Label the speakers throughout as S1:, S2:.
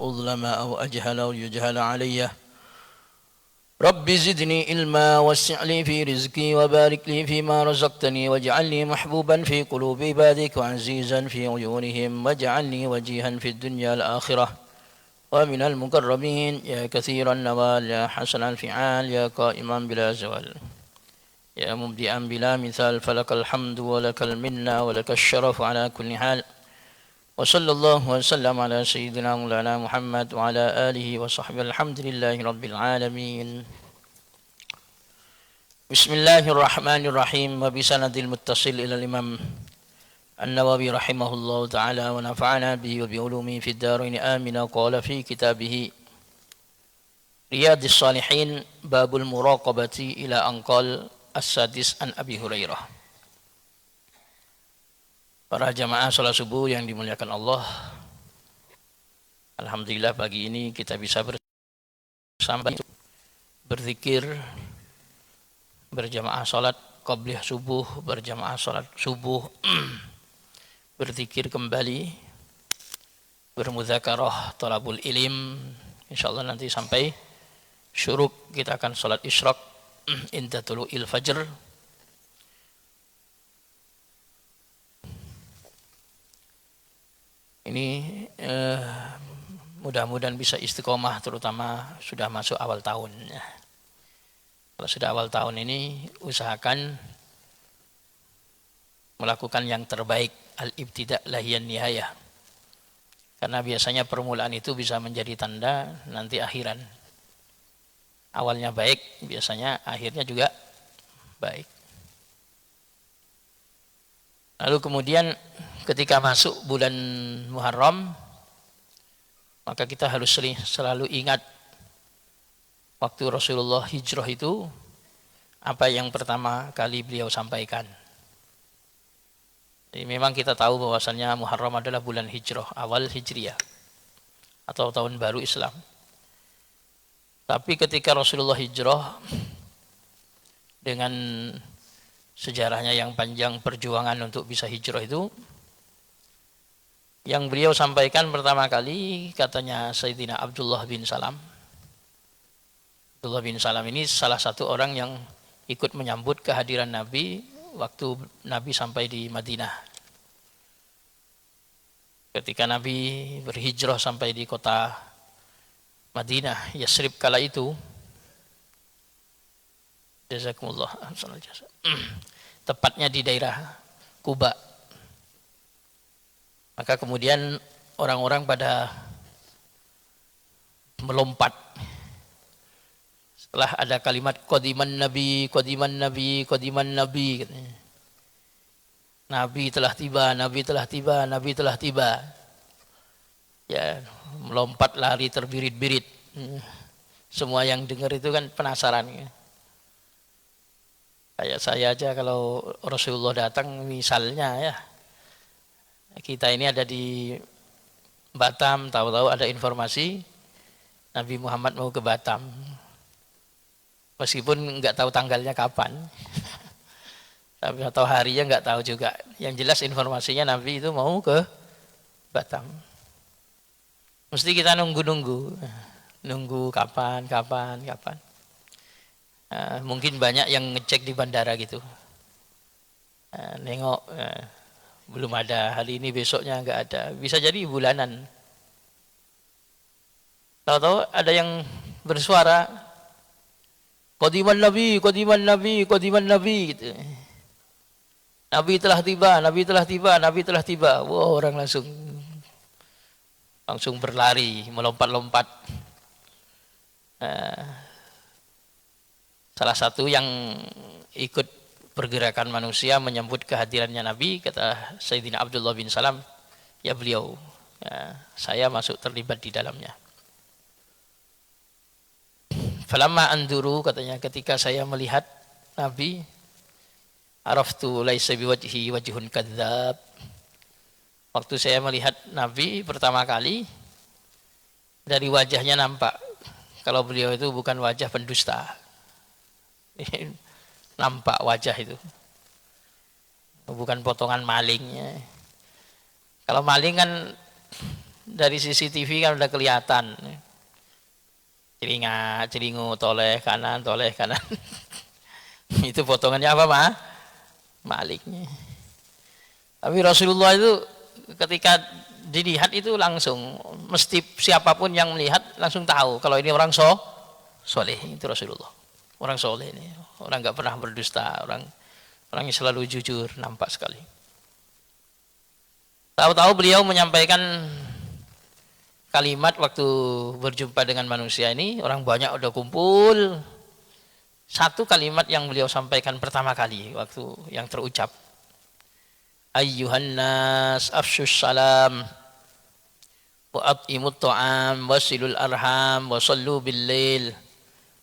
S1: أظلم أو أجهل أو يجهل علي رب زدني علما وسع لي في رزقي وبارك لي فيما رزقتني واجعل لي محبوبا في قلوب عبادك وعزيزا في عيونهم واجعلني وجيها في الدنيا الآخرة ومن المقربين يا كثير النوال يا حسن الفعال يا قائما بلا زوال يا مبدئا بلا مثال فلك الحمد ولك المنة ولك الشرف على كل حال وصلى الله وسلم على سيدنا مولانا محمد وعلى آله وصحبه الحمد لله رب العالمين. بسم الله الرحمن الرحيم وبسند المتصل إلى الإمام النووي رحمه الله تعالى ونفعنا به وبعلومه في الدارين آمين. قال في كتابه رياض الصالحين باب المراقبة إلى أن قال السادس عن أبي هريرة. Para jamaah salat subuh yang dimuliakan Allah, alhamdulillah pagi ini kita bisa bersama berzikir berjamaah salat qabliyah subuh, berjamaah salat subuh, berzikir kembali, bermudzakarah, thalabul ilim. Insyaallah nanti sampai syuruk kita akan salat isyraq inda tulu'il fajr. Ini mudah-mudahan bisa istiqomah, terutama sudah masuk awal tahun. Kalau sudah awal tahun ini usahakan melakukan yang terbaik, al-ibtida' lahiyan nihayah. Karena biasanya permulaan itu bisa menjadi tanda nanti akhiran. Awalnya baik, biasanya akhirnya juga baik. Lalu kemudian ketika masuk bulan Muharram, maka kita harus selalu ingat waktu Rasulullah hijrah itu apa yang pertama kali beliau sampaikan. Jadi memang kita tahu bahwasannya Muharram adalah bulan hijrah, awal hijriyah atau tahun baru Islam. Tapi ketika Rasulullah hijrah dengan sejarahnya yang panjang, perjuangan untuk bisa hijrah itu, yang beliau sampaikan pertama kali katanya Sayyidina Abdullah bin Salam. Abdullah bin Salam ini salah satu orang yang ikut menyambut kehadiran Nabi waktu Nabi sampai di Madinah. Ketika Nabi berhijrah sampai di kota Madinah, Yasrib kala itu, jazakumullah, tepatnya di daerah Kuba. Maka kemudian orang-orang pada melompat setelah ada kalimat qadiman nabi, qadiman nabi, qadiman nabi. Nabi telah tiba, Nabi telah tiba, Nabi telah tiba. Ya, melompat lari terbirit-birit. Semua yang dengar itu kan penasaran. Kayak saya aja kalau Rasulullah datang misalnya ya, kita ini ada di Batam, tahu-tahu ada informasi Nabi Muhammad mau ke Batam. Meskipun nggak tahu tanggalnya kapan, tapi atau harinya nggak tahu juga. Yang jelas informasinya Nabi itu mau ke Batam. Mesti kita nunggu kapan. Mungkin banyak yang ngecek di bandara gitu, nengok. Belum ada, hari ini besoknya nggak ada, bisa jadi bulanan. Tahu-tahu ada yang bersuara qadiman nabi, qadiman nabi, qadiman nabi gitu. Nabi telah tiba, Nabi telah tiba, Nabi telah tiba. Wow, orang langsung berlari, melompat-lompat. Salah satu yang ikut pergerakan manusia menyambut kehadirannya Nabi, kata Sayyidina Abdullah bin Salam, ya beliau, ya, saya masuk terlibat di dalamnya. Falamma anduru, katanya ketika saya melihat Nabi, araftu laisa biwajhi wajhun kadzab. Waktu saya melihat Nabi pertama kali, dari wajahnya nampak kalau beliau itu bukan wajah pendusta. Nampak wajah itu, bukan potongan malingnya. Kalau maling kan dari CCTV kan udah kelihatan. Celingu, toleh kanan. Itu potongannya apa, maliknya. Tapi Rasulullah itu ketika dilihat itu langsung, mesti siapapun yang melihat langsung tahu kalau ini orang soleh. Itu Rasulullah, orang soleh ini, orang nggak pernah berdusta, orangnya selalu jujur, nampak sekali. Tahu-tahu beliau menyampaikan kalimat waktu berjumpa dengan manusia ini, orang banyak udah kumpul. Satu kalimat yang beliau sampaikan pertama kali waktu yang terucap, ayyuhan nas afsyus salam wa at'imut ta'am wasilul arham wa sallu bil lail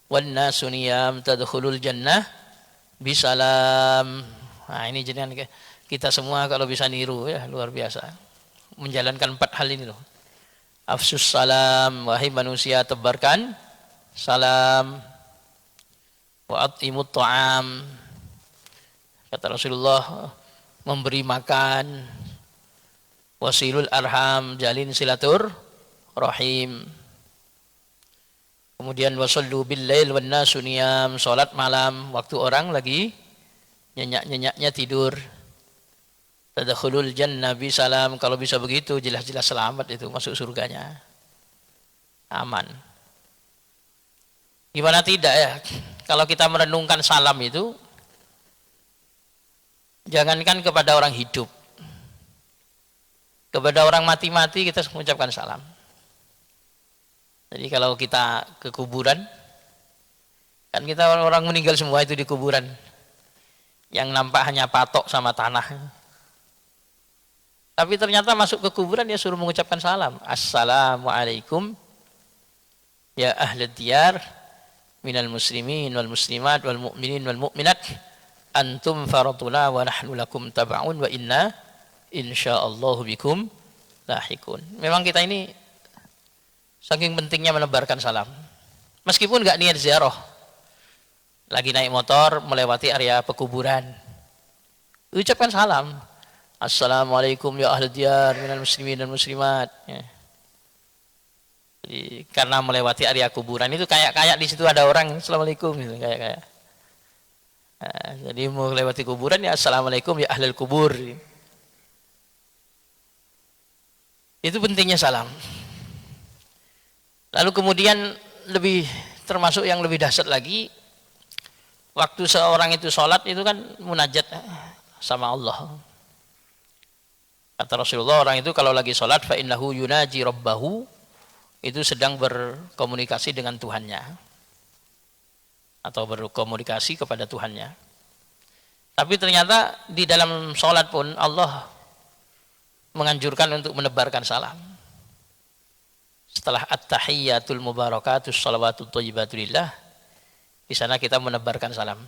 S1: wan nasu niyam tadkhulul jannah bisalam. Nah, ini jenengan kita semua kalau bisa niru ya, luar biasa menjalankan 4 hal ini loh. Afsus salam, wahai manusia tebarkan salam. Wa at'imut ta'am, kata Rasulullah, memberi makan. Wasilul arham, jalin silatur rahim. Kemudian wasallu bil lail wan nasu niyam, salat malam waktu orang lagi nyenyak-nyenyaknya tidur. Tadkhulul jannah bisalam, kalau bisa begitu jelas-jelas selamat itu, masuk surganya. Aman. Gimana tidak ya? Kalau kita merenungkan salam itu, jangankan kepada orang hidup, kepada orang mati-mati kita mengucapkan salam. Jadi kalau kita ke kuburan, kan kita orang meninggal semua itu di kuburan, yang nampak hanya patok sama tanah. Tapi ternyata masuk ke kuburan dia suruh mengucapkan salam. Assalamualaikum ya ahlad diyar minal muslimin wal muslimat wal mu'minin wal mu'minat antum faratuna wa nahnu lakum taba'un wa inna insyaallahu bikum lahikun. Memang kita ini saking pentingnya menebarkan salam. Meskipun enggak niat ziarah, lagi naik motor melewati area pekuburan, ucapkan salam. Assalamualaikum ya ahli diyar minal muslimin dan muslimat. Ya. Jadi, karena melewati area kuburan itu kayak di situ ada orang assalamualaikum gitu, kayak. Nah, jadi mau melewati kuburan ya assalamualaikum ya ahlul kubur. Itu pentingnya salam. Lalu kemudian lebih termasuk yang lebih dahsyat lagi, waktu seorang itu sholat itu kan munajat sama Allah. Kata Rasulullah, orang itu kalau lagi sholat fa innahu yunaji rabbahu, itu sedang berkomunikasi dengan Tuhannya atau berkomunikasi kepada Tuhannya. Tapi ternyata di dalam sholat pun Allah menganjurkan untuk menebarkan salam. Setelah at-tahiyyatul mubarakatus salawatut thayyibatulillah, di sana kita menebarkan salam.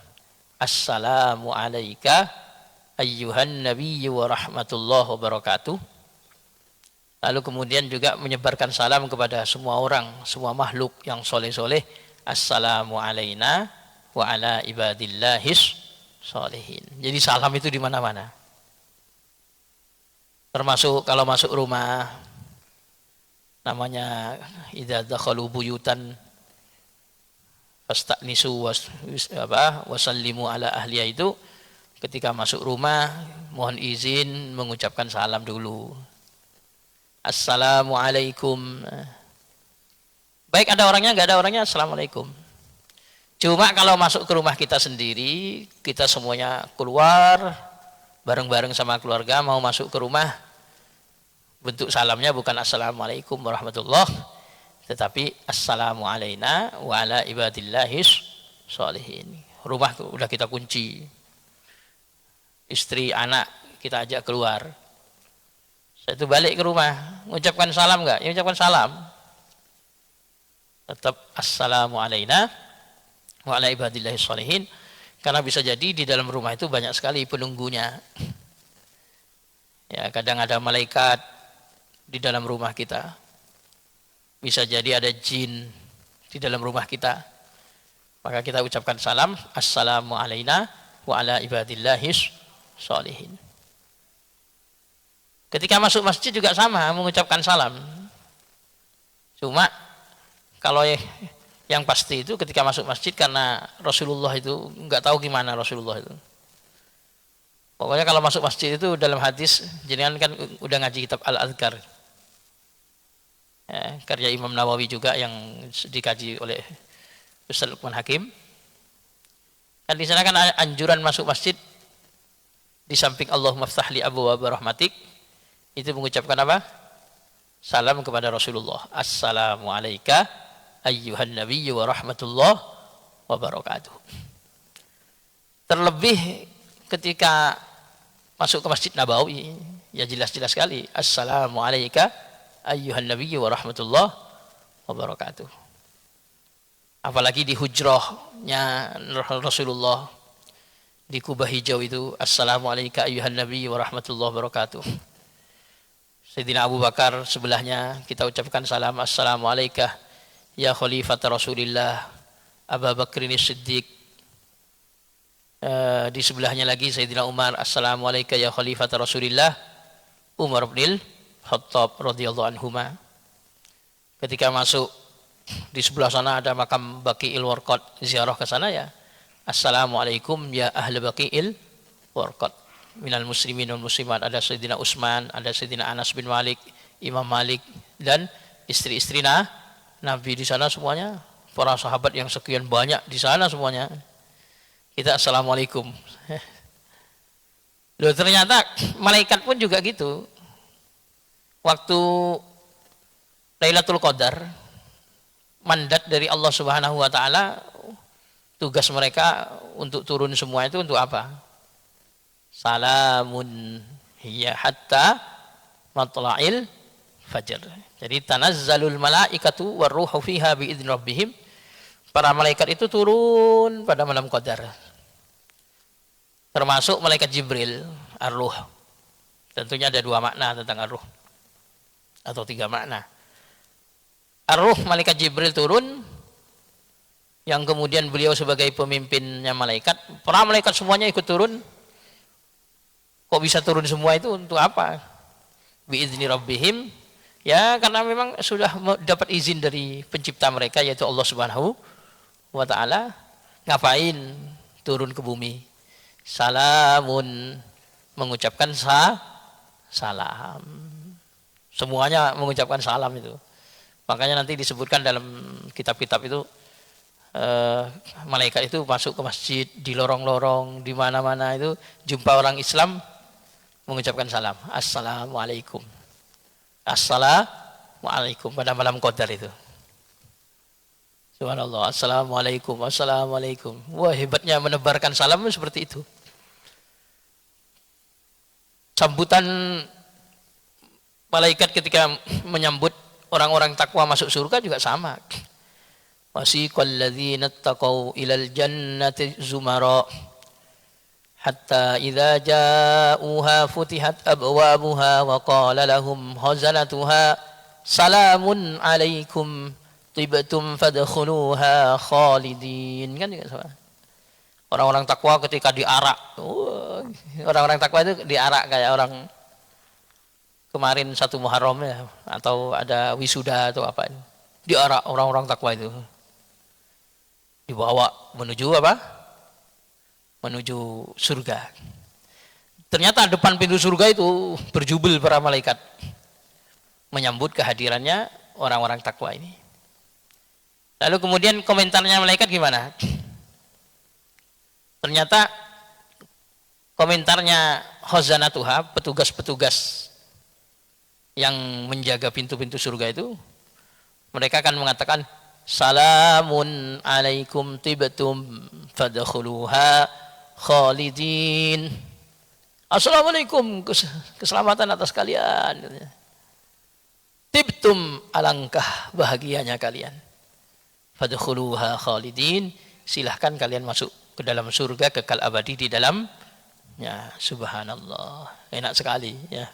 S1: Assalamu alayka ayyuhan nabiyyu wa rahmatullahi wa barakatuh. Lalu kemudian juga menyebarkan salam kepada semua orang, semua makhluk yang soleh-soleh. Assalamu alayna wa ala ibadillahis sholihin. Jadi salam itu di mana-mana. Termasuk kalau masuk rumah, namanya idza dakhalu buyutan fasta'nisu wasallimu ala ahliya, itu ketika masuk rumah mohon izin mengucapkan salam dulu. Assalamualaikum. Baik ada orangnya, nggak ada orangnya, assalamualaikum. Cuma kalau masuk ke rumah kita sendiri, kita semuanya keluar bareng-bareng sama keluarga mau masuk ke rumah, bentuk salamnya bukan assalamualaikum warahmatullah, tetapi assalamu alayna wa ala ibadillahis sholihin. Rumah udah kita kunci, istri anak kita ajak keluar. Saya itu balik ke rumah, mengucapkan salam enggak? Ya ucapkan salam. Tetap assalamu alayna wa ala ibadillahis sholihin, karena bisa jadi di dalam rumah itu banyak sekali penunggunya. Ya, kadang ada malaikat di dalam rumah kita. Bisa jadi ada jin di dalam rumah kita. Maka kita ucapkan salam, assalamu alayna wa ala ibadillahis sholihin. Ketika masuk masjid juga sama, mengucapkan salam. Cuma kalau yang pasti itu ketika masuk masjid, karena Rasulullah itu nggak tahu gimana Rasulullah itu. Pokoknya kalau masuk masjid itu dalam hadis, jenengan kan udah ngaji kitab Al-Adhkar. Ya, karya Imam Nawawi juga yang dikaji oleh Ustaz Luqman Hakim. Kan di sana kan anjuran masuk masjid di samping Allahumma ftah li abwaaba rahmatik itu mengucapkan apa? Salam kepada Rasulullah. Assalamu alayka ayyuhan nabiyyu wa rahmatullah wa barakatuh. Terlebih ketika masuk ke Masjid Nabawi, ya jelas-jelas sekali. Assalamu alayka ayyuhan nabiyyu wa rahmatullah wa barakatuh. Apalagi di hujrahnya Rasulullah di Kubah Hijau itu, Assalamu alayka ayyuhan nabiyyu wa rahmatullah wa barakatuh. Sayyidina Abu Bakar sebelahnya kita ucapkan salam, Assalamu alayka ya khalifat Rasulillah Abu Bakrin Siddiq. Di sebelahnya lagi Sayyidina Umar, Assalamu alayka ya khalifat Rasulillah Umar bin Khattab radhiyallahu anhuma. Ketika masuk di sebelah sana ada makam Baqi'il Warqad, ziarah ke sana ya, Assalamualaikum ya ahli Baqi'il Warqad minal muslimin wal muslimat. Ada Sayyidina Utsman, ada Sayyidina Anas bin Malik, Imam Malik, dan istri-istri Nabi di sana semuanya, para sahabat yang sekian banyak di sana semuanya. Kita Assalamualaikum. Loh, ternyata malaikat pun juga gitu. Waktu Lailatul Qadar, mandat dari Allah Subhanahu wa taala, tugas mereka untuk turun semua itu untuk apa? Salamun hiya hatta matla'il fajr. Jadi tanazzalul malaikatu warruhu fiha biidzni rabbihim. Para malaikat itu turun pada malam Qadar. Termasuk malaikat Jibril, ar-ruh. Tentunya ada dua makna tentang ar-ruh, atau tiga makna. Ar-ruh, malaikat Jibril turun, yang kemudian beliau sebagai pemimpinnya malaikat. Para malaikat semuanya ikut turun. Kok bisa turun semua itu untuk apa? Biizni rabbihim. Ya karena memang sudah dapat izin dari pencipta mereka, yaitu Allah Subhanahu wa ta'ala. Ngapain turun ke bumi? Salamun, mengucapkan salam. Semuanya mengucapkan salam itu. Makanya nanti disebutkan dalam kitab-kitab itu, malaikat itu masuk ke masjid, di lorong-lorong, di mana-mana itu jumpa orang Islam mengucapkan salam, Assalamualaikum, Assalamualaikum pada malam Qadar itu. Subhanallah, Assalamualaikum, Assalamualaikum. Wah, hebatnya menebarkan salam seperti itu. Sambutan malaikat ketika menyambut orang-orang takwa masuk surga juga sama. Wasiqal ladzina taqaw ilal jannati zumara hatta idza ja'uha futihat abwabuha wa qala lahum khazanatuha salamun alaikum tibtum fadkhuluha khalidin. Kan juga sama. Orang-orang takwa ketika diarak, orang-orang takwa itu diarak kayak orang kemarin 1 Muharram ya, atau ada wisuda atau apa, diarak orang-orang takwa itu, dibawa menuju apa? Menuju surga. Ternyata depan pintu surga itu berjubel para malaikat menyambut kehadirannya orang-orang takwa ini. Lalu kemudian komentarnya malaikat gimana? Ternyata komentarnya khazanatuha, petugas-petugas yang menjaga pintu-pintu surga itu, mereka akan mengatakan salamun alaikum tibtum fadkhuluha khalidin. Assalamualaikum, keselamatan atas kalian. Tibtum, alangkah bahagianya kalian. Fadkhuluha khalidin, silahkan kalian masuk ke dalam surga kekal abadi di dalam. Ya, subhanallah, enak sekali ya.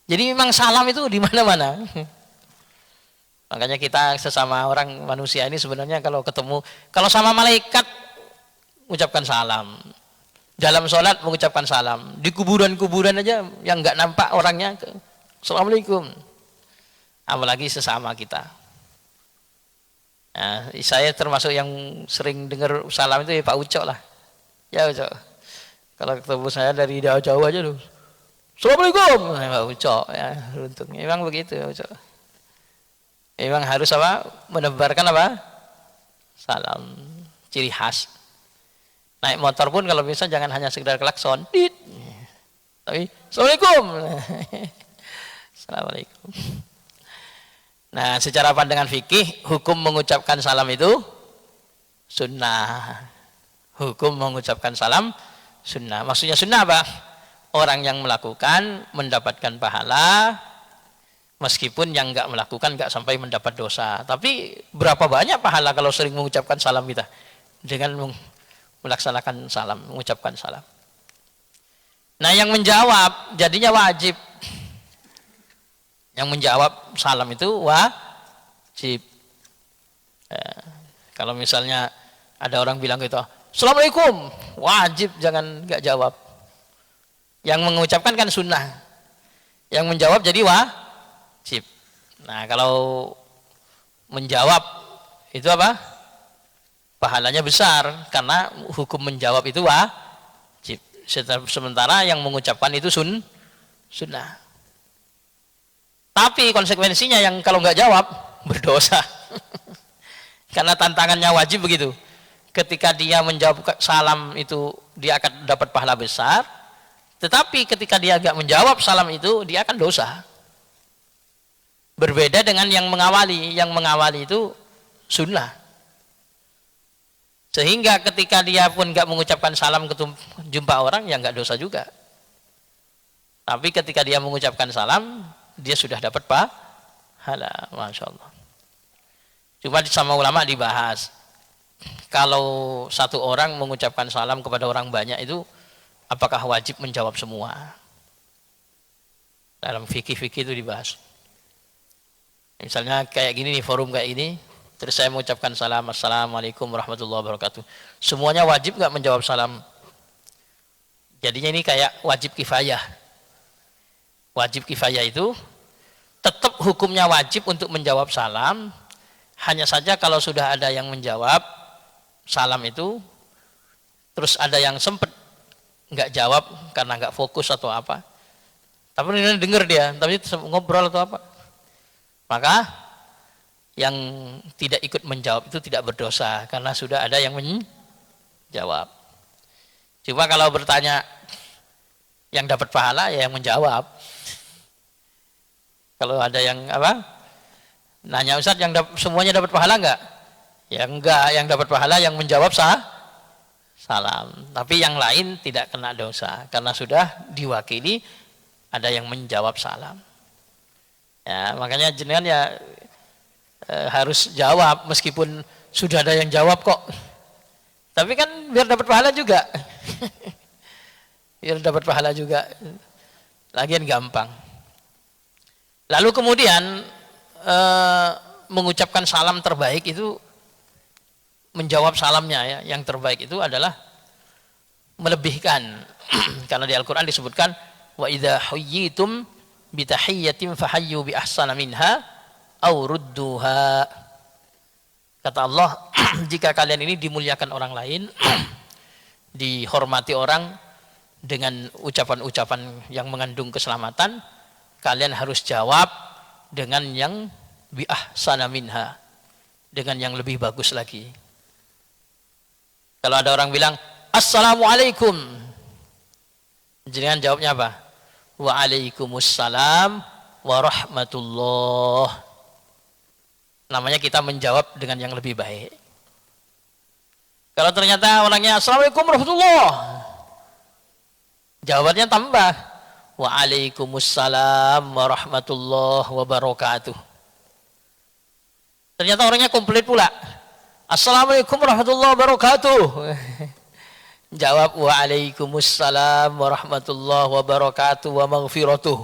S1: Jadi memang salam itu di mana-mana. Makanya kita sesama orang manusia ini sebenarnya kalau ketemu, kalau sama malaikat ucapkan salam, dalam sholat mengucapkan salam, di kuburan-kuburan aja yang nggak nampak orangnya, assalamualaikum. Apalagi sesama kita. Nah, saya termasuk yang sering dengar salam itu ya Pak Ucok lah. Ya Ucok. Kalau ketemu saya dari jauh-jauh aja tuh. Assalamualaikum. Pak Ucok ya, beruntung. Memang begitu ya Ucok. Memang harus apa? Menebarkan apa? Salam. Ciri khas. Naik motor pun kalau bisa jangan hanya sekedar klakson. Dit. Tapi Assalamualaikum. Assalamualaikum. Nah, secara pandangan fikih, hukum mengucapkan salam itu sunnah. Hukum mengucapkan salam sunnah. Maksudnya sunnah apa? Orang yang melakukan mendapatkan pahala, meskipun yang nggak melakukan nggak sampai mendapat dosa. Tapi berapa banyak pahala kalau sering mengucapkan salam kita dengan melaksanakan salam, mengucapkan salam. Nah, yang menjawab jadinya wajib. Yang menjawab salam itu wajib. Kalau misalnya ada orang bilang gitu, Assalamualaikum, wajib, jangan nggak jawab. Yang mengucapkan kan sunnah, yang menjawab jadi wajib. Nah, kalau menjawab itu apa? Pahalanya besar karena hukum menjawab itu wajib. Sementara yang mengucapkan itu sunnah. Tapi konsekuensinya yang kalau nggak jawab berdosa. Karena tantangannya wajib begitu. Ketika dia menjawab salam itu dia akan dapat pahala besar. Tetapi ketika dia nggak menjawab salam itu dia akan dosa. Berbeda dengan yang mengawali. Yang mengawali itu sunnah. Sehingga ketika dia pun nggak mengucapkan salam ke jumpa orang ya nggak dosa juga. Tapi ketika dia mengucapkan salam dia sudah dapat pahala, Masya Allah. Cuma sama ulama dibahas, kalau satu orang mengucapkan salam kepada orang banyak itu, apakah wajib menjawab semua? Dalam fikih-fikih itu dibahas. Misalnya kayak gini nih, forum kayak gini, terus saya mengucapkan salam, Assalamualaikum warahmatullahi wabarakatuh. Semuanya wajib nggak menjawab salam? Jadinya ini kayak wajib kifayah. Wajib kifayah itu tetap hukumnya wajib untuk menjawab salam, hanya saja kalau sudah ada yang menjawab salam itu, terus ada yang sempat nggak jawab karena nggak fokus atau apa, tapi ini dengar dia, tapi ngobrol atau apa, maka yang tidak ikut menjawab itu tidak berdosa karena sudah ada yang menjawab. Cuma kalau bertanya yang dapat pahala ya yang menjawab. Kalau ada yang apa? Nanya Ustaz, yang semuanya dapat pahala enggak? Ya enggak, yang dapat pahala yang menjawab salam. Tapi yang lain tidak kena dosa karena sudah diwakili ada yang menjawab salam. Ya, makanya jenengan ya harus jawab meskipun sudah ada yang jawab kok. Tapi kan biar dapat pahala juga. Biar dapat pahala juga. Lagian gampang. Lalu kemudian mengucapkan salam terbaik itu, menjawab salamnya ya, yang terbaik itu adalah melebihkan. Karena di Al-Quran disebutkan wa idza huyyitum bi tahiyyatin fahayyu bi ahsana minha aw rudduha. Kata Allah, jika kalian ini dimuliakan orang lain, dihormati orang dengan ucapan-ucapan yang mengandung keselamatan, kalian harus jawab dengan yang bi ahsana minha, dengan yang lebih bagus lagi. Kalau ada orang bilang Assalamualaikum, jangan jawabnya apa? Waalaikumsalam warahmatullah. Namanya kita menjawab dengan yang lebih baik. Kalau ternyata orangnya Assalamualaikum warahmatullah, jawabannya tambah Waalaikumsalam warahmatullahi wabarakatuh. Ternyata orangnya komplit pula. Assalamualaikum warahmatullahi wabarakatuh. Jawab Waalaikumsalam warahmatullahi wabarakatuh wa maghfiratuh.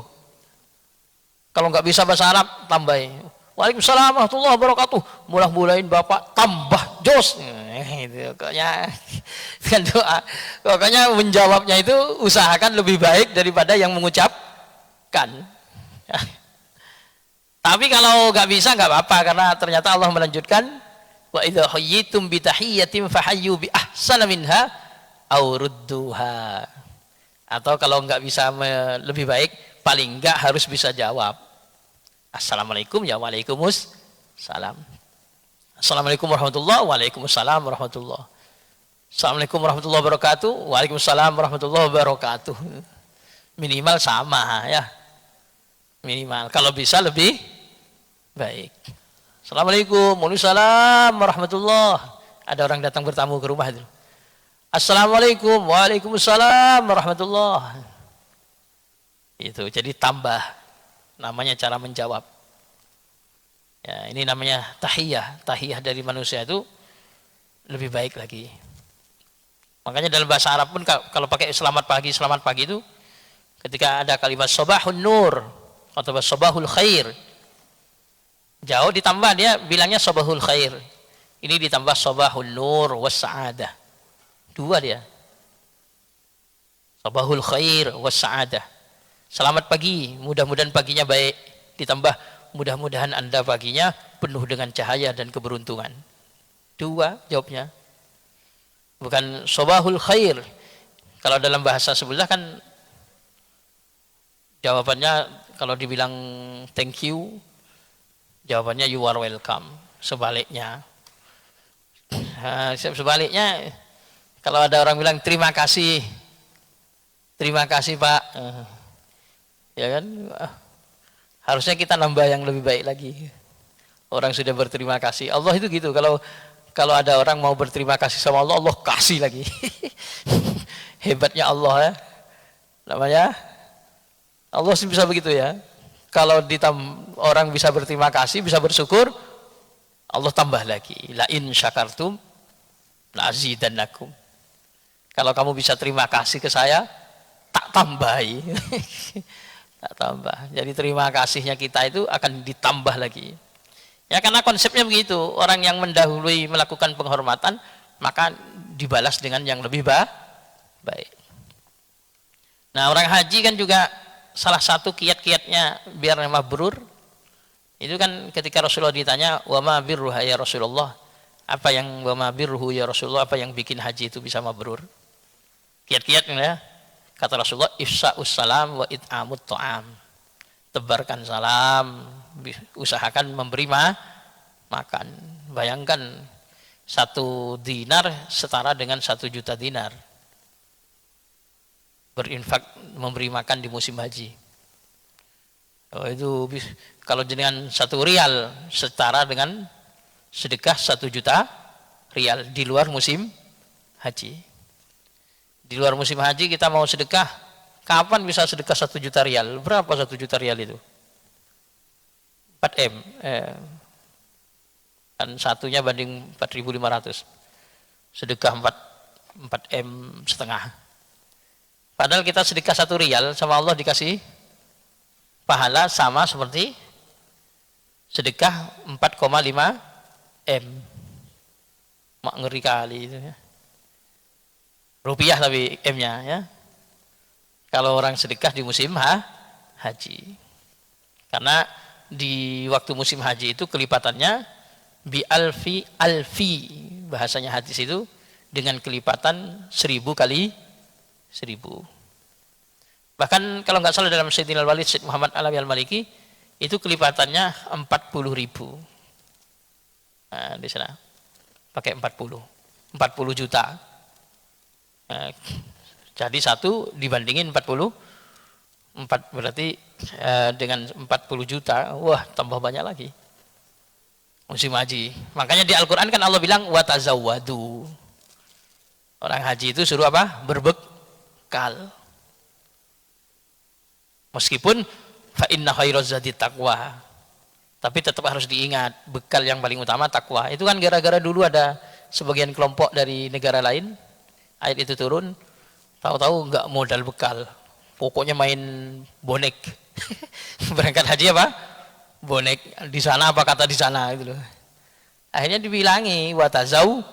S1: Kalau nggak bisa bahasa Arab, tambahin Waalaikumsalam warahmatullahi wabarakatuh. Mulah-mulain Bapak tambah jos. Itu pokoknya kan doa. Pokoknya menjawabnya itu usahakan lebih baik daripada yang mengucapkan. Tapi kalau nggak bisa nggak apa-apa karena ternyata Allah melanjutkan Wa idza hayyitum bi tahiyyatin fahayyu bi ahsana minha aw rudduha. Atau kalau enggak bisa lebih baik, paling enggak harus bisa jawab. Assalamualaikum ya waalaikumsalam. Assalamualaikum warahmatullahi waalaikumsalam warahmatullahi. Assalamualaikum warahmatullahi wabarakatuh. Waalaikumsalam warahmatullahi wabarakatuh. Minimal sama ya. Minimal. Kalau bisa lebih baik. Assalamualaikum, waalaikumsalam warahmatullahi. Ada orang datang bertamu ke rumah itu. Assalamualaikum, waalaikumsalam warahmatullahi. Itu jadi tambah. Namanya cara menjawab. Ya, ini namanya tahiyah. Tahiyah dari manusia itu lebih baik lagi. Makanya dalam bahasa Arab pun kalau pakai selamat pagi itu ketika ada kalimat sobahun nur atau sobahul khair, jauh ditambah dia bilangnya sobahul khair. Ini ditambah sobahul nur was sa'adah. Dua dia. Sobahul khair was sa'adah. Selamat pagi, mudah-mudahan paginya baik. Ditambah mudah-mudahan Anda paginya penuh dengan cahaya dan keberuntungan. Dua jawabnya. Bukan sobahul khair. Kalau dalam bahasa sebelah kan jawabannya kalau dibilang thank you, jawabannya you are welcome. Sebaliknya. Sebaliknya kalau ada orang bilang terima kasih Pak. Ya kan? Harusnya kita nambah yang lebih baik lagi. Orang sudah berterima kasih. Allah itu gitu. Kalau ada orang mau berterima kasih sama Allah, Allah kasih lagi. Hebatnya Allah ya. Namanya Allah sih bisa begitu ya. Kalau orang bisa berterima kasih, bisa bersyukur, Allah tambah lagi. La in syakartum la azidannakum. Kalau kamu bisa terima kasih ke saya, tak tambahi. Tak tambah. Jadi terima kasihnya kita itu akan ditambah lagi. Ya karena konsepnya begitu. Orang yang mendahului melakukan penghormatan, maka dibalas dengan yang lebih baik. Nah orang haji kan juga salah satu kiat-kiatnya biar mabrur. Itu kan ketika Rasulullah ditanya, wa ma birruha ya Rasulullah. Apa yang wa ma birruhu ya Rasulullah, apa yang bikin haji itu bisa mabrur? Kiat-kiatnya ya. Kata Rasulullah, ifsa'us salam wa it'amut ta'am. Tebarkan salam, usahakan memberi makan. Bayangkan 1 dinar setara dengan 1 juta dinar. Berinfak memberi makan di musim haji. Oh, itu kalau dengan 1 rial setara dengan sedekah 1 juta rial di luar musim haji. Di luar musim haji kita mau sedekah, kapan bisa sedekah 1 juta rial? Berapa 1 juta rial itu? 4M. Kan satunya banding 4.500. Sedekah 4M setengah. Padahal kita sedekah 1 rial sama Allah dikasih pahala sama seperti sedekah 4,5 M. Mak ngeri kali itu ya. Rupiah tapi M-nya ya. Kalau orang sedekah di musim haji. Karena di waktu musim haji itu kelipatannya bi alfi bahasanya hadis itu dengan kelipatan 1000 kali 1000. Bahkan kalau nggak salah dalam Sayyidina Al-Walid Syed Muhammad Alawi Al-Maliki itu kelipatannya 40.000. Nah, di sana pakai 40 juta. Jadi 1 dibandingin 4 berarti dengan 40 juta, wah tambah banyak lagi musim haji. Makanya di Al-Quran kan Allah bilang watazawwadu. Orang haji itu suruh apa? Berbekal. Meskipun fa inna khairaz zadi taqwa, tapi tetap harus diingat bekal yang paling utama takwa. Itu kan gara-gara dulu ada sebagian kelompok dari negara lain ayat itu turun, tahu-tahu nggak modal bekal, pokoknya main bonek. Berangkat haji apa? Bonek di sana apa kata di sana gitu loh. Akhirnya dibilangi watazau,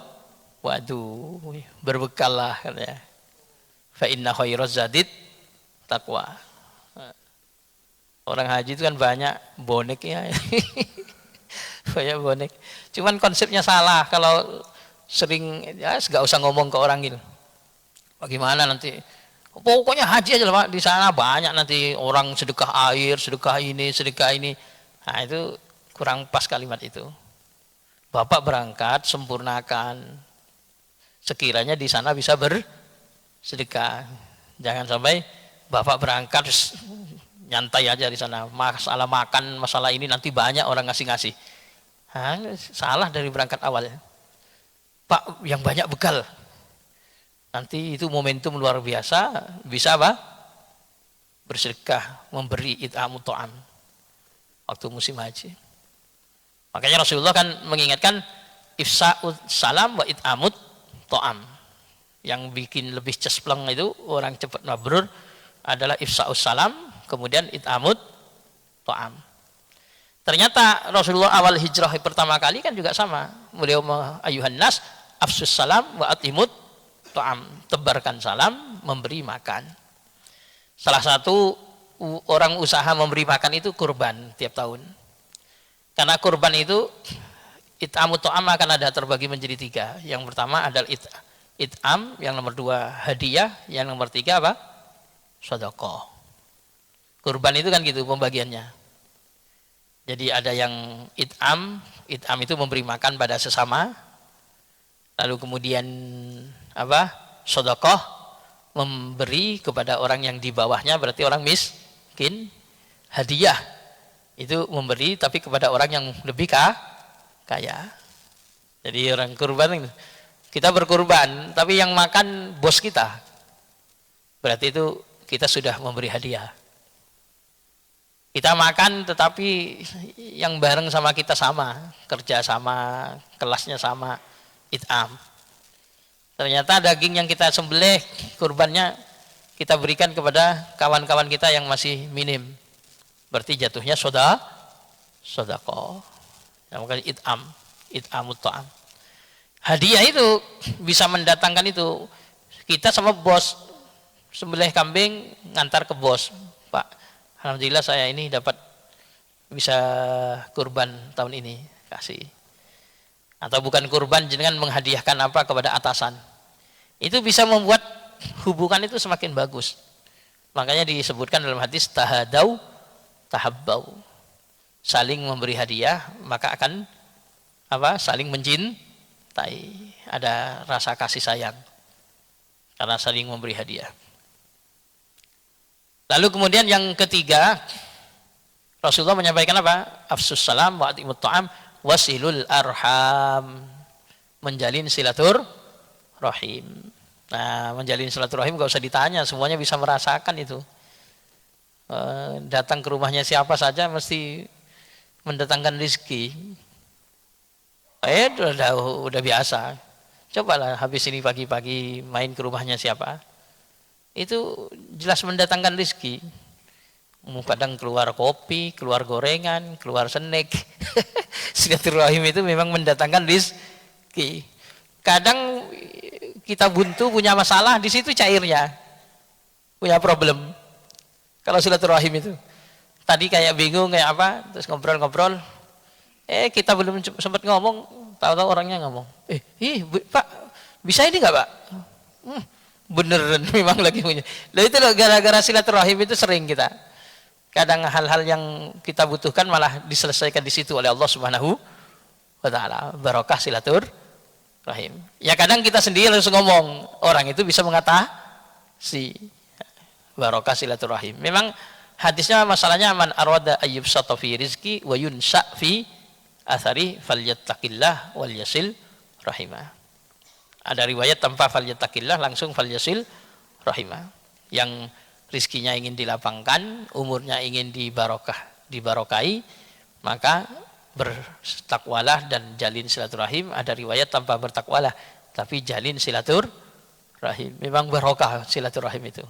S1: waduh berbekal lah katanya. Fa inna khairaz zadid taqwa. Orang haji itu kan banyak boneknya. Banyak bonek. Cuman konsepnya salah kalau sering ya nggak usah ngomong ke orang gitu. Bagaimana nanti? Pokoknya haji aja lah Pak. Di sana banyak nanti orang sedekah air, sedekah ini, sedekah ini. Nah itu kurang pas kalimat itu. Bapak berangkat, sempurnakan. Sekiranya di sana bisa bersedekah. Jangan sampai Bapak berangkat nyantai aja di sana. Masalah makan, masalah ini nanti banyak orang ngasih-ngasih. Nah, salah dari berangkat awal. Pak, yang banyak bekal. Nanti itu momentum luar biasa, bisa apa? Bersedekah, memberi it'amut ta'am waktu musim haji. Makanya Rasulullah kan mengingatkan ifsa'ud salam wa it'amut ta'am. Yang bikin lebih cespleng itu orang cepat mabrur adalah ifsa'ud salam, kemudian it'amut ta'am. Ternyata Rasulullah awal hijrah pertama kali kan juga sama. Beliau ayuhan nas afsus salam wa atimut ta'am, tebarkan salam, memberi makan. Salah satu orang usaha memberi makan itu kurban tiap tahun. Karena kurban itu it'amut ta'am akan ada terbagi menjadi 3. Yang pertama adalah it'am, yang nomor 2 hadiah, yang nomor 3 apa? Sedekah. Kurban itu kan gitu pembagiannya. Jadi ada yang it'am itu memberi makan pada sesama. Lalu kemudian apa? Sedekah, memberi kepada orang yang di bawahnya, berarti orang miskin. Hadiah itu memberi tapi kepada orang yang lebih kaya. Jadi orang kurban, kita berkurban tapi yang makan bos kita. Berarti itu kita sudah memberi hadiah. Kita makan tetapi yang bareng sama kita sama, kerja sama, kelasnya sama, it'am. Ternyata daging yang kita sembelih, kurbannya kita berikan kepada kawan-kawan kita yang masih minim. Berarti jatuhnya sedekah. Namanya it'amut ta'am. Hadiah itu bisa mendatangkan itu. Kita sama bos sembelih kambing ngantar ke bos. Pak, alhamdulillah saya ini dapat bisa kurban tahun ini, kasih. Atau bukan kurban, jenengan menghadiahkan apa kepada atasan. Itu bisa membuat hubungan itu semakin bagus. Makanya disebutkan dalam hadis tahadau tahabbau. Saling memberi hadiah maka akan apa? Saling mencintai. Ada rasa kasih sayang karena saling memberi hadiah. Lalu kemudian yang ketiga, Rasulullah menyampaikan apa? Afsus salam wa atimut ta'am wasilul arham, menjalin silaturahim. Nah, menjalin silaturahim gak usah ditanya, semuanya bisa merasakan itu. Datang ke rumahnya siapa saja mesti mendatangkan rezeki. Udah biasa. Cobalah habis ini pagi-pagi main ke rumahnya siapa. Itu jelas mendatangkan rezeki. Kadang keluar kopi, keluar gorengan, keluar snack. Silaturahim itu memang mendatangkan rezeki. Kadang kita buntu punya masalah, di situ cairnya. Punya problem. Kalau silaturahim itu. Tadi kayak bingung kayak apa, terus ngobrol-ngobrol. Kita belum sempat ngomong, tahu-tahu orangnya ngomong. Pak, bisa ini enggak, Pak? Beneran memang lagi punya. Lah itu loh, gara-gara silaturahim itu sering kita. Kadang hal-hal yang kita butuhkan malah diselesaikan di situ oleh Allah Subhanahu wa taala. Barokah silaturahim. Ya kadang kita sendiri harus ngomong, orang itu bisa mengatasi barokah silaturahim. Memang hadisnya masalahnya man arwada ayyub sata fi rizqi wa yunsa fi athari falyattaqillah wal yasil rahimah. Ada riwayat tanpa falyattaqillah langsung falyasil rahimah. Yang rizkinya ingin dilapangkan, umurnya ingin dibarokahi, maka bertakwalah dan jalin silaturahim. Ada riwayat tanpa bertakwalah, tapi jalin silaturahim. Memang barokah silaturahim itu.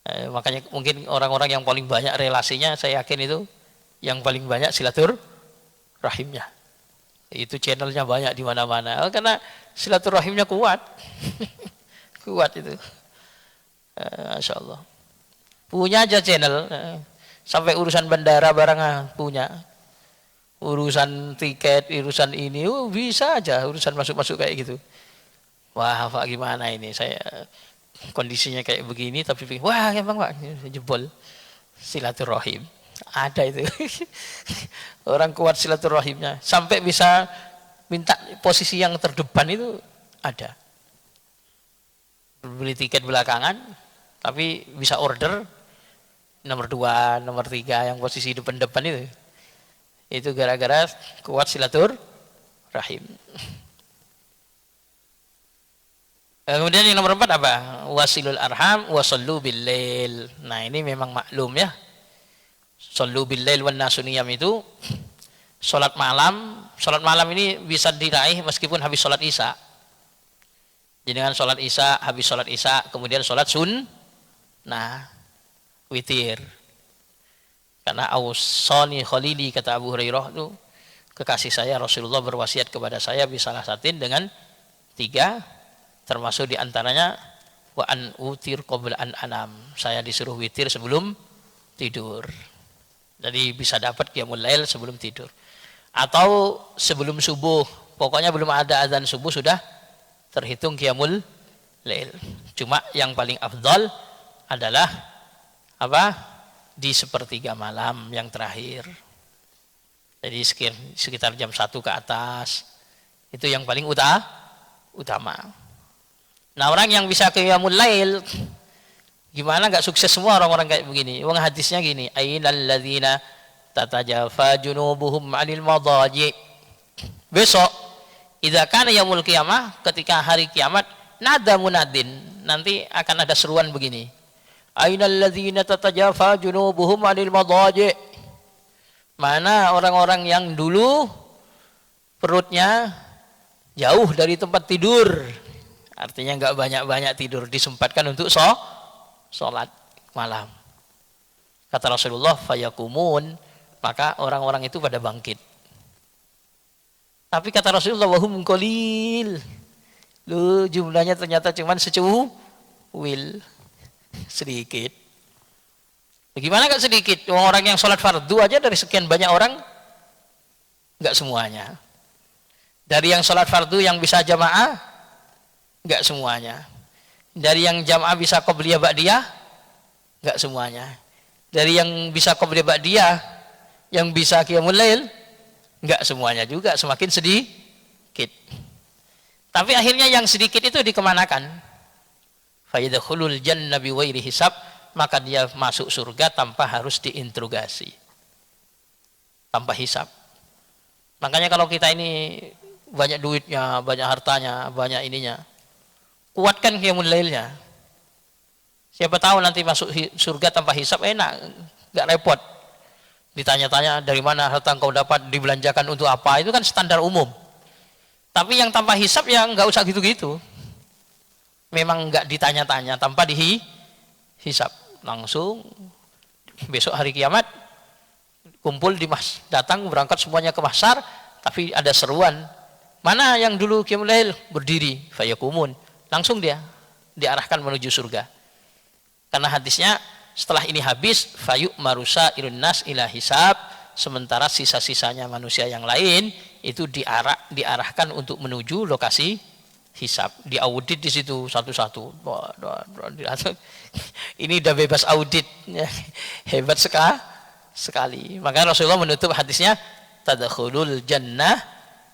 S1: Makanya mungkin orang-orang yang paling banyak relasinya, saya yakin itu yang paling banyak silaturahimnya. Itu channelnya banyak di mana-mana. Karena silaturahimnya kuat. Kuat itu. Masya Allah. Punya aja channel. Sampai urusan bandara barang punya. urusan tiket, urusan ini, bisa aja urusan masuk-masuk kayak gitu. Wah, Pak gimana ini? Saya kondisinya kayak begini, tapi wah emang Pak jebol silaturahim. Ada itu. Orang kuat silaturahimnya. Sampai bisa minta posisi yang terdepan itu ada. Beli tiket belakangan, tapi bisa order nomor 2, nomor 3 yang posisi depan-depan itu. Itu gara-gara kuat silaturahim. Kemudian yang nomor 4 apa? Wasilul arham wasallu bil lail. Nah, ini memang maklum ya. Sallu bil lail wan nasu niyam itu salat malam. Salat malam ini bisa diraih meskipun habis salat Isya. Jadi dengan salat Isya, habis salat Isya, kemudian salat sunnah witir. Karena ausani khalili, kata Abu Hurairah itu, kekasih saya Rasulullah berwasiat kepada saya bisalah satin dengan 3, termasuk diantaranya wa an utir qabla an anam. Saya disuruh witir sebelum tidur. Jadi bisa dapat qiyamul lail sebelum tidur. Atau sebelum subuh. Pokoknya belum ada azan subuh sudah terhitung qiyamul lail. Cuma yang paling afdal adalah apa? Di sepertiga malam yang terakhir. Jadi sekitar jam 1 ke atas. Itu yang paling utama. Nah, orang yang bisa qiyamul lail, gimana nggak sukses semua orang-orang kayak begini? Wong hadisnya gini, ainal ladzina tatajafa junubuhum 'anil madaji. Besok idza kana yaumul qiyamah, ketika hari kiamat, nada munadin, nanti akan ada seruan begini. Ainal ladzina tatajafa junubuhum 'anil madaji. Mana orang-orang yang dulu perutnya jauh dari tempat tidur. Artinya enggak banyak-banyak tidur, disempatkan untuk sholat malam. Kata Rasulullah, fayakumun, maka orang-orang itu pada bangkit. Tapi kata Rasulullah, wahum qalil. Lu jumlahnya ternyata cuma secuil. Sedikit. Bagaimana gak sedikit? Orang yang sholat fardu aja dari sekian banyak orang, gak semuanya. Dari yang sholat fardu yang bisa jamaah, gak semuanya. Dari yang jamaah bisa qobliyah ba'diyah, gak semuanya. Dari yang bisa qobliyah ba'diyah, yang bisa qiyamul lail, gak semuanya juga, semakin sedikit. Tapi akhirnya yang sedikit itu dikemanakan? Fayadkhulul jannah bighairi hisab, maka dia masuk surga tanpa harus diinterogasi, tanpa hisab. Makanya kalau kita ini banyak duitnya, banyak hartanya, banyak ininya, kuatkan qiyamul lailnya. Siapa tahu nanti masuk surga tanpa hisab, enak, nggak repot. Ditanya-tanya dari mana harta engkau dapat, dibelanjakan untuk apa, itu kan standar umum. Tapi yang tanpa hisab ya nggak usah gitu-gitu. Memang nggak ditanya-tanya, tanpa dihisab, langsung besok hari kiamat kumpul di datang berangkat semuanya ke mahsyar, tapi ada seruan, mana yang dulu qiyamul lail, berdiri, fayakumun, langsung dia diarahkan menuju surga. Karena hadisnya setelah ini habis, fayuk marusa irunnas ila hisab, sementara sisa-sisanya manusia yang lain itu diarahkan untuk menuju lokasi hisab, diaudit di situ satu-satu. Ini udah bebas audit, hebat sekali. Maka Rasulullah menutup hadisnya, tadkhulul jannah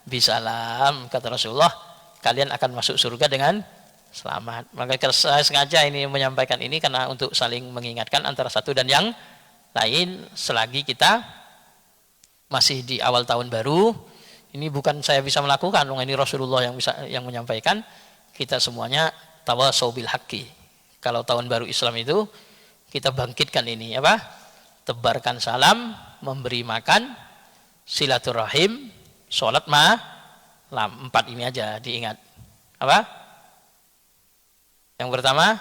S1: bisalam, kata Rasulullah, kalian akan masuk surga dengan selamat. Maka saya sengaja ini menyampaikan ini karena untuk saling mengingatkan antara satu dan yang lain selagi kita masih di awal tahun baru. Ini bukan saya bisa melakukan, ini Rasulullah yang menyampaikan. Kita semuanya tawasau bil haqqi. Kalau tahun baru Islam itu kita bangkitkan ini apa? Tebarkan salam, memberi makan, silaturahim, sholat malam. 4 ini aja diingat. Apa? Yang pertama,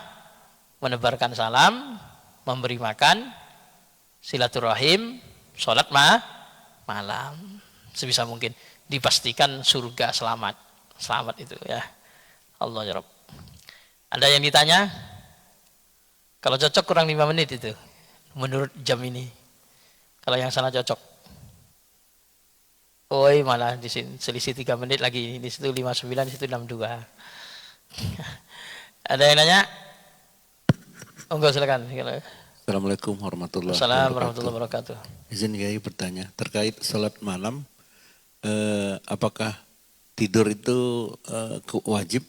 S1: menebarkan salam, memberi makan, silaturahim, sholat malam. Sebisa mungkin dipastikan surga selamat itu ya. Allah ya Rabb. Ada yang ditanya? Kalau cocok kurang 5 menit itu menurut jam ini. Kalau yang sana cocok. Oi, malah di sini selisih 3 menit lagi. Di situ 59, di situ 62. Ada yang nanya? Enggak, silakan.
S2: Assalamualaikum warahmatullahi
S1: Assalamualaikum
S2: wabarakatuh.
S1: warahmatullahi wabarakatuh.
S2: Izin Kiai bertanya terkait salat malam, apakah tidur itu wajib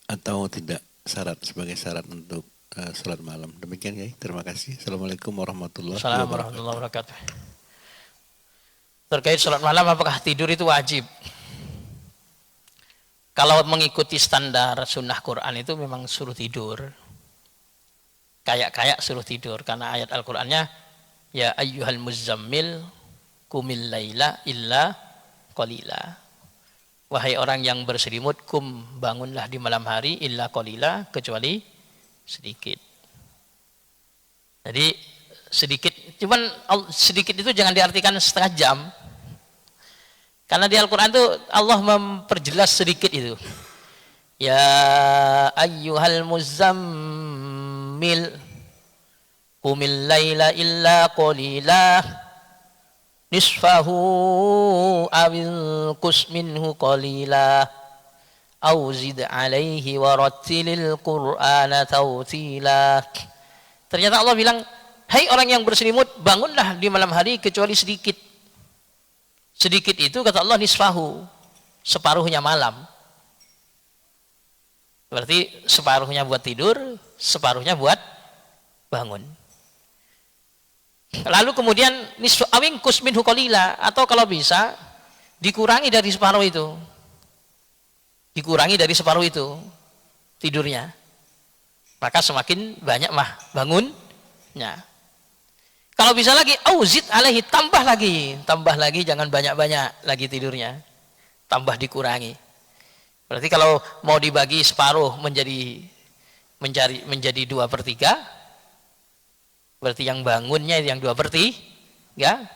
S2: atau tidak syarat sebagai syarat untuk salat malam? Demikian Kiai. Terima kasih. Assalamualaikum warahmatullahi
S1: Assalamualaikum
S2: wabarakatuh.
S1: warahmatullahi wabarakatuh. Terkait salat malam apakah tidur itu wajib? Kalau mengikuti standar sunnah Quran itu memang suruh tidur. Kayak suruh tidur karena ayat Al-Qur'annya ya ayyuhal muzammil kumil laila illa qalila. Wahai orang yang berselimut, kum bangunlah di malam hari illa qalila kecuali sedikit. Jadi sedikit, cuman sedikit itu jangan diartikan setengah jam. Karena di Al-Qur'an itu Allah memperjelas sedikit itu. Ya ayyuhal muzammil qumil laila illa qalila nisfahu awil qus minhu qalila aw zid alaihi warattilil qur'ana tawtila. Ternyata Allah bilang, hai orang yang berselimut, bangunlah di malam hari kecuali sedikit. Sedikit itu kata Allah nisfahu, separuhnya malam. Berarti separuhnya buat tidur, separuhnya buat bangun. Lalu kemudian nisfu awing kusmin hukolila, atau kalau bisa dikurangi dari separuh itu. Dikurangi dari separuh itu tidurnya. Maka semakin banyak bangunnya. Kalau bisa lagi auzid alaihi, tambah lagi jangan banyak-banyak lagi tidurnya. Tambah dikurangi. Berarti kalau mau dibagi separuh menjadi 2/3, berarti yang bangunnya yang 2/3, ya.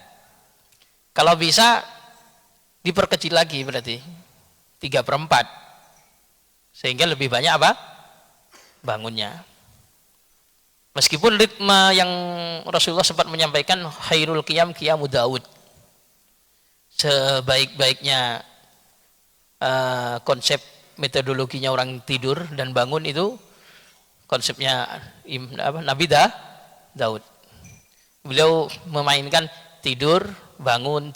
S1: Kalau bisa diperkecil lagi berarti 3/4, sehingga lebih banyak apa? Bangunnya. Meskipun ritme yang Rasulullah sempat menyampaikan khairul qiyam qiyamu Daud. Sebaik-baiknya konsep metodologinya orang tidur dan bangun itu konsepnya Nabi Daud. Beliau memainkan tidur bangun.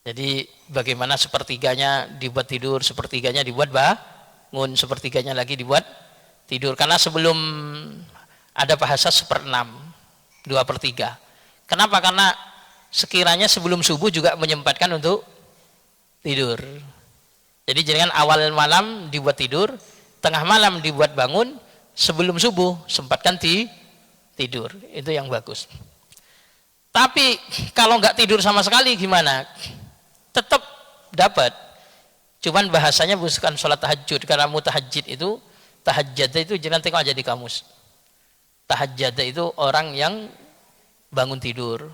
S1: Jadi bagaimana sepertiganya dibuat tidur, sepertiganya dibuat bangun, sepertiganya lagi dibuat tidur. Karena sebelum ada bahasa 1/6, 2/3. Kenapa? Karena sekiranya sebelum subuh juga menyempatkan untuk tidur. Jadi jangan awal malam dibuat tidur, tengah malam dibuat bangun, sebelum subuh sempatkan tidur. Itu yang bagus. Tapi kalau nggak tidur sama sekali gimana? Tetap dapat. Cuman bahasanya bukan sholat tahajud, karena mutahajjid itu, tahajjud itu jangan tengok aja di kamus. Tahajjud itu orang yang bangun tidur.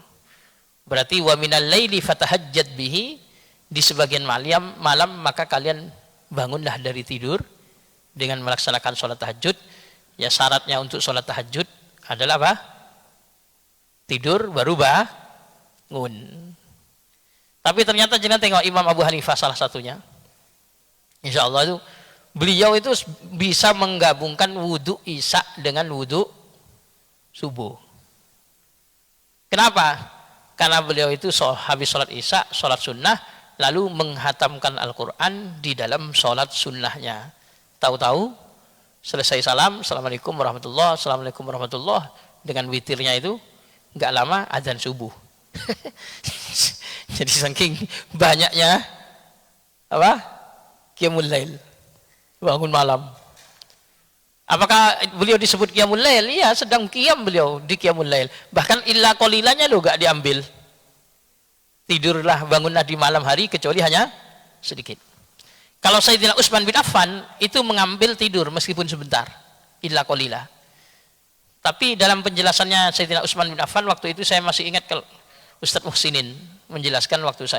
S1: Berarti wa minal laili fatahajjad bihi, di sebagian malam maka kalian bangunlah dari tidur dengan melaksanakan sholat tahajud. Ya syaratnya untuk sholat tahajud adalah apa? Tidur baru bangun. Tapi ternyata jangan tengok Imam Abu Hanifah salah satunya. Insya Allah itu beliau itu bisa menggabungkan wudhu isya dengan wudhu subuh. Kenapa? Karena beliau itu habis sholat isya, sholat sunnah, lalu menghatamkan Al-Quran di dalam sholat sunnahnya. Tahu-tahu selesai salam, Assalamualaikum warahmatullahi, Assalamualaikum warahmatullahi, dengan witirnya itu nggak lama azan subuh. Jadi saking banyaknya apa? Qiyamul lail, bangun malam. Apakah beliau disebut qiyamul lail? Iya, sedang qiyam beliau di qiyamul lail. Bahkan illa qalilanya lo gak diambil. Tidurlah, bangunlah di malam hari kecuali hanya sedikit. Kalau Sayyidina Utsman bin Affan itu mengambil tidur meskipun sebentar, illa qalila. Tapi dalam penjelasannya Sayyidina Utsman bin Affan waktu itu saya masih ingat kalau Ustadz Muhsinin menjelaskan waktu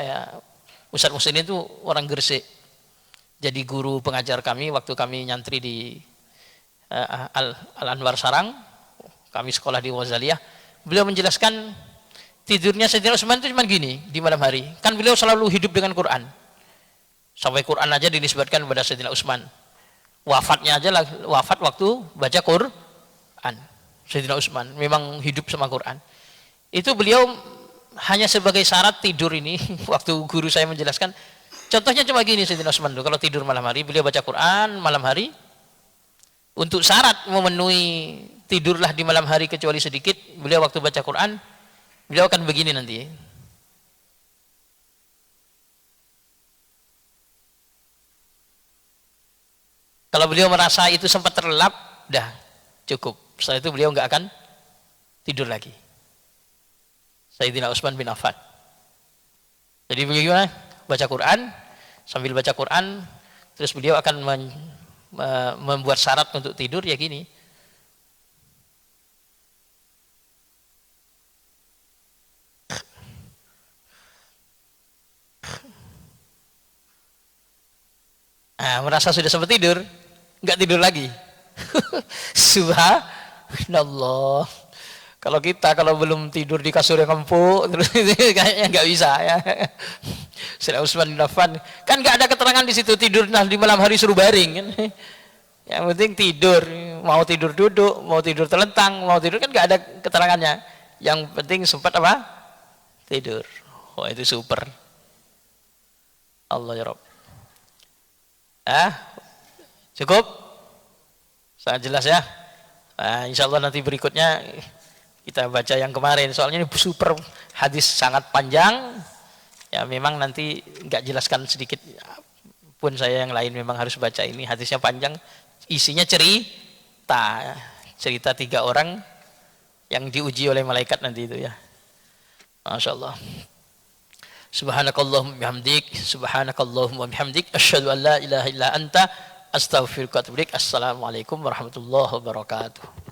S1: Ustadz Muhsinin itu orang Gresik. Jadi guru pengajar kami waktu kami nyantri di Al-Anwar Sarang, kami sekolah di Wazaliyah. Beliau menjelaskan tidurnya Sayyidina Utsman itu cuma gini di malam hari. Kan beliau selalu hidup dengan Quran. Sampai Quran aja dinisbatkan kepada Sayyidina Utsman. Wafatnya aja wafat waktu baca Quran. Sayyidina Utsman memang hidup sama Quran. Itu beliau hanya sebagai syarat tidur ini waktu guru saya menjelaskan. Contohnya cuma gini Sayyidina Utsman kalau tidur malam hari beliau baca Quran malam hari. Untuk syarat memenuhi tidurlah di malam hari kecuali sedikit, beliau waktu baca Quran, beliau akan begini nanti. Kalau beliau merasa itu sempat terlelap, dah cukup. Setelah itu beliau nggak akan tidur lagi. Sayyidina Utsman bin Affan. Jadi bagaimana? Baca Quran, sambil baca Quran, terus beliau akan membuat syarat untuk tidur ya gini. Nah, merasa sudah sempat tidur, nggak tidur lagi. Subhanallah. Kalau kita belum tidur di kasur yang empuk, terus kayaknya nggak bisa ya. Sayyidina Utsman bin Affan kan nggak ada keterangan di situ tidur di malam hari suruh baring kan. Yang penting tidur, mau tidur duduk, mau tidur telentang, mau tidur kan nggak ada keterangannya. Yang penting sempat apa? Tidur. Wah itu super. Allah ya Rabb. Cukup? Sangat jelas ya. Nah, insya Allah nanti berikutnya kita baca yang kemarin. Soalnya ini super hadis sangat panjang. Ya memang nanti nggak jelaskan sedikit pun saya yang lain memang harus baca ini. Hadisnya panjang, isinya cerita 3 orang yang diuji oleh malaikat nanti itu ya. Masya Allah. Subhanakallahumma bihamdik, subhanakallahumma bihamdik, asyhadu an la ilaha illa anta, astaghfiruka wa atubu ilaik. Assalamualaikum warahmatullahi wabarakatuh.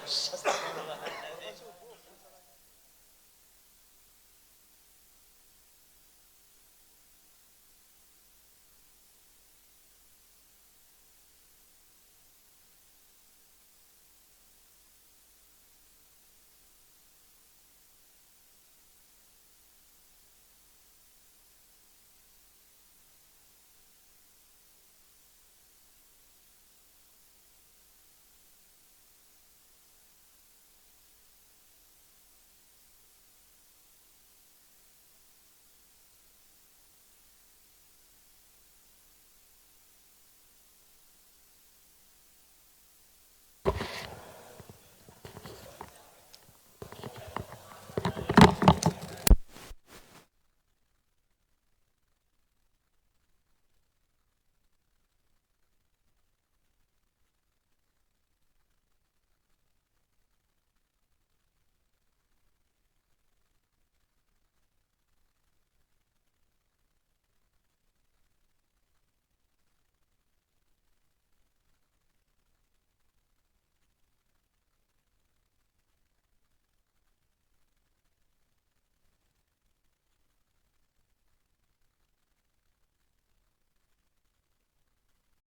S1: Shut up.